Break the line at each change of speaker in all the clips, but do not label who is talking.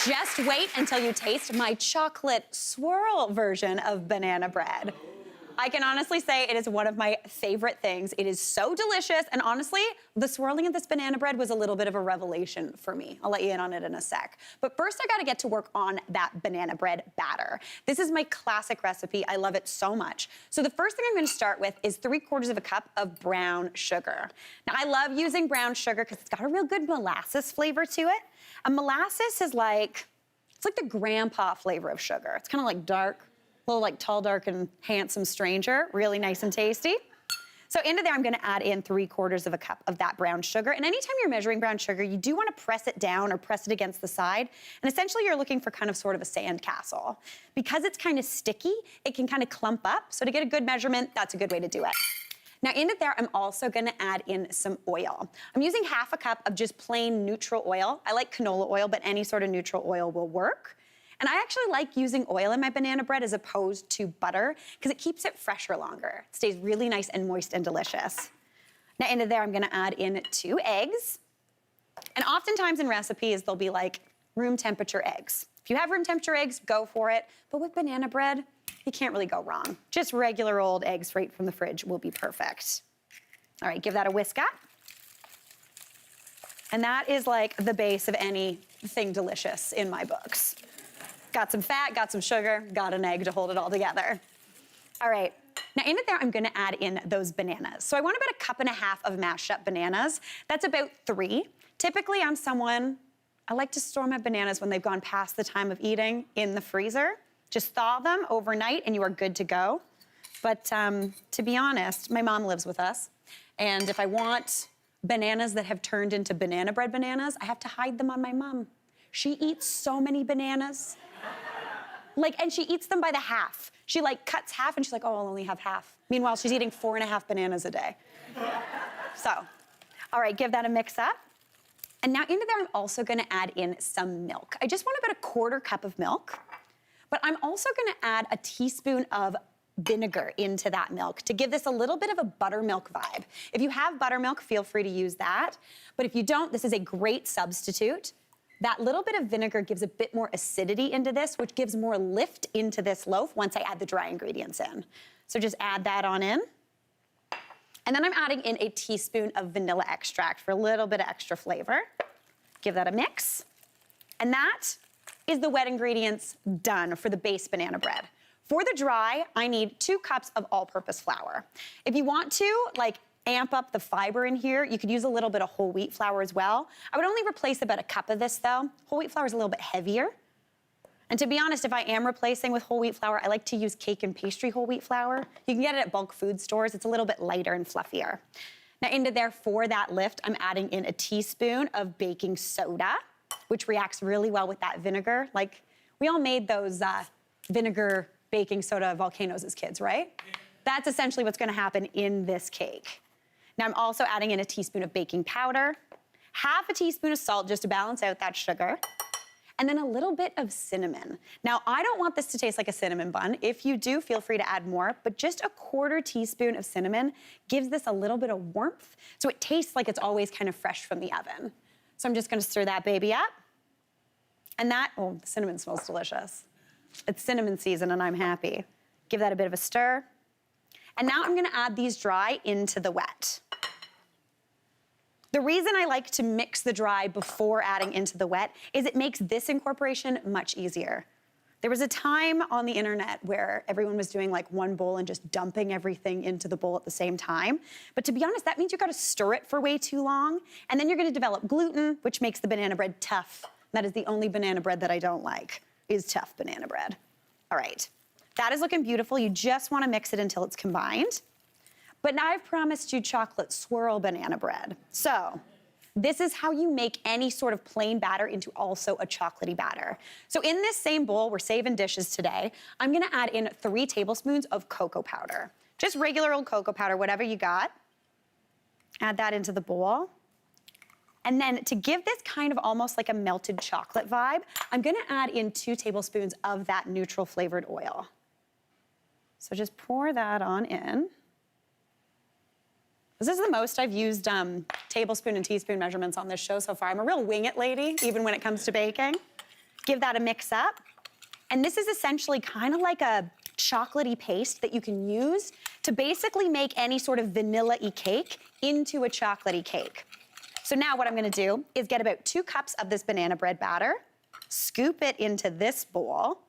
just wait until you taste my chocolate swirl version of banana bread. I can honestly say it is one of my favorite things. It is so delicious, and honestly, the swirling of this banana bread was a little bit of a revelation for me. I'll let you in on it in a sec. But first, I gotta get to work on that banana bread batter. This is my classic recipe. I love it so much. So the first thing I'm gonna start with is 3/4 of a cup of brown sugar. Now, I love using brown sugar because it's got a real good molasses flavor to it. And molasses is like, it's like the grandpa flavor of sugar. It's kind of like dark, a little like tall, dark, and handsome stranger, really nice and tasty. So into there, I'm gonna add in 3/4 of a cup of that brown sugar. And anytime you're measuring brown sugar, you do wanna press it down or press it against the side. And essentially, you're looking for kind of sort of a sand castle. Because it's kind of sticky, it can kind of clump up. So to get a good measurement, that's a good way to do it. Now into there, I'm also gonna add in some oil. I'm using 1/2 cup of just plain neutral oil. I like canola oil, but any sort of neutral oil will work. And I actually like using oil in my banana bread as opposed to butter because it keeps it fresher longer. It stays really nice and moist and delicious. Now into there, I'm gonna add in 2 eggs. And oftentimes in recipes, they'll be like room temperature eggs. If you have room temperature eggs, go for it. But with banana bread, you can't really go wrong. Just regular old eggs right from the fridge will be perfect. All right, give that a whisk up. And that is like the base of anything delicious in my books. Got some fat, got some sugar, got an egg to hold it all together. All right, now in it there, I'm gonna add in those bananas. So I want about 1.5 cups of mashed up bananas. That's about 3. Typically, I'm someone, I like to store my bananas when they've gone past the time of eating in the freezer. Just thaw them overnight and you are good to go. But to be honest, my mom lives with us. And if I want bananas that have turned into banana bread bananas, I have to hide them on my mom. She eats so many bananas. And she eats them by the half. She cuts half and she's like, oh, I'll only have half. Meanwhile, she's eating 4.5 bananas a day. So, all right, give that a mix up. And now into there, I'm also gonna add in some milk. I just want about 1/4 cup of milk, but I'm also gonna add a teaspoon of vinegar into that milk to give this a little bit of a buttermilk vibe. If you have buttermilk, feel free to use that. But if you don't, this is a great substitute. That little bit of vinegar gives a bit more acidity into this, which gives more lift into this loaf once I add the dry ingredients in. So just add that on in. And then I'm adding in a teaspoon of vanilla extract for a little bit of extra flavor. Give that a mix. And that is the wet ingredients done for the base banana bread. For the dry, I need 2 cups of all-purpose flour. If you want to, amp up the fiber in here, you could use a little bit of whole wheat flour as well. I would only replace about 1 cup of this though. Whole wheat flour is a little bit heavier. And to be honest, if I am replacing with whole wheat flour, I like to use cake and pastry whole wheat flour. You can get it at bulk food stores. It's a little bit lighter and fluffier. Now into there, for that lift, I'm adding in a teaspoon of baking soda, which reacts really well with that vinegar. We all made those vinegar baking soda volcanoes as kids, right? That's essentially what's gonna happen in this cake. Now I'm also adding in a teaspoon of baking powder, 1/2 teaspoon of salt just to balance out that sugar, and then a little bit of cinnamon. Now I don't want this to taste like a cinnamon bun. If you do, feel free to add more, but just 1/4 teaspoon of cinnamon gives this a little bit of warmth, so it tastes like it's always kind of fresh from the oven. So I'm just gonna stir that baby up. And the cinnamon smells delicious. It's cinnamon season and I'm happy. Give that a bit of a stir. And now I'm gonna add these dry into the wet. The reason I like to mix the dry before adding into the wet is it makes this incorporation much easier. There was a time on the internet where everyone was doing 1 bowl and just dumping everything into the bowl at the same time. But to be honest, that means you gotta stir it for way too long, and then you're gonna develop gluten, which makes the banana bread tough. That is the only banana bread that I don't like, is tough banana bread. All right, that is looking beautiful. You just wanna mix it until it's combined. But now I've promised you chocolate swirl banana bread. So this is how you make any sort of plain batter into also a chocolatey batter. So in this same bowl, we're saving dishes today, I'm gonna add in 3 tablespoons of cocoa powder. Just regular old cocoa powder, whatever you got. Add that into the bowl. And then to give this kind of almost like a melted chocolate vibe, I'm gonna add in 2 tablespoons of that neutral flavored oil. So just pour that on in. This is the most I've used tablespoon and teaspoon measurements on this show so far. I'm a real wing it lady, even when it comes to baking. Give that a mix up. And this is essentially kind of like a chocolatey paste that you can use to basically make any sort of vanilla-y cake into a chocolatey cake. So now what I'm gonna do is get about 2 cups of this banana bread batter, scoop it into this bowl,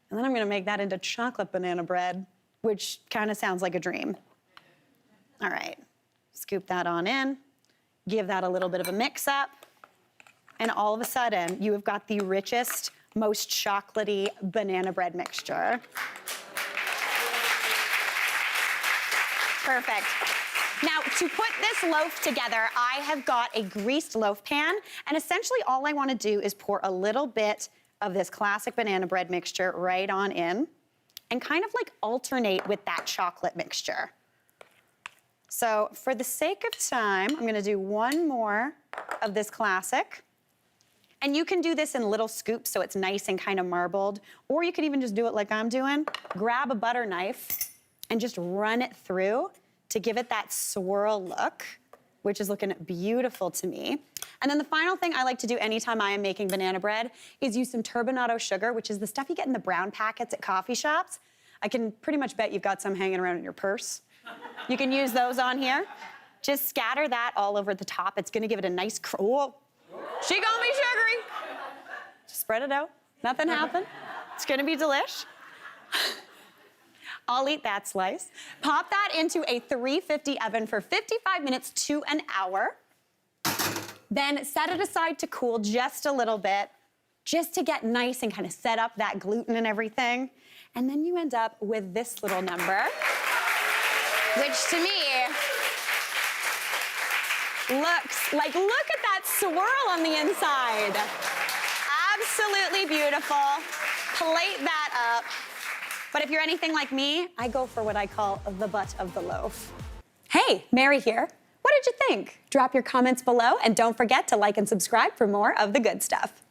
and then I'm gonna make that into chocolate banana bread, which kind of sounds like a dream. All right, scoop that on in, give that a little bit of a mix up, and all of a sudden, you have got the richest, most chocolatey banana bread mixture. Perfect. Now, to put this loaf together, I have got a greased loaf pan, and essentially all I want to do is pour a little bit of this classic banana bread mixture right on in, and kind of like alternate with that chocolate mixture. So for the sake of time, I'm gonna do 1 more of this classic. And you can do this in little scoops so it's nice and kind of marbled, or you can even just do it like I'm doing. Grab a butter knife and just run it through to give it that swirl look, which is looking beautiful to me. And then the final thing I like to do anytime I am making banana bread is use some turbinado sugar, which is the stuff you get in the brown packets at coffee shops. I can pretty much bet you've got some hanging around in your purse. You can use those on here. Just scatter that all over the top. It's gonna give it a nice, whoa. She called me sugary. Just spread it out, nothing happened. It's gonna be delish. I'll eat that slice. Pop that into a 350 oven for 55 minutes to an hour. Then set it aside to cool just a little bit, just to get nice and kind of set up that gluten and everything. And then you end up with this little number, which to me looks like, look at that swirl on the inside. Absolutely beautiful. Plate that up. But if you're anything like me, I go for what I call the butt of the loaf. Hey, Mary here. What did you think? Drop your comments below, and don't forget to like and subscribe for more of the good stuff.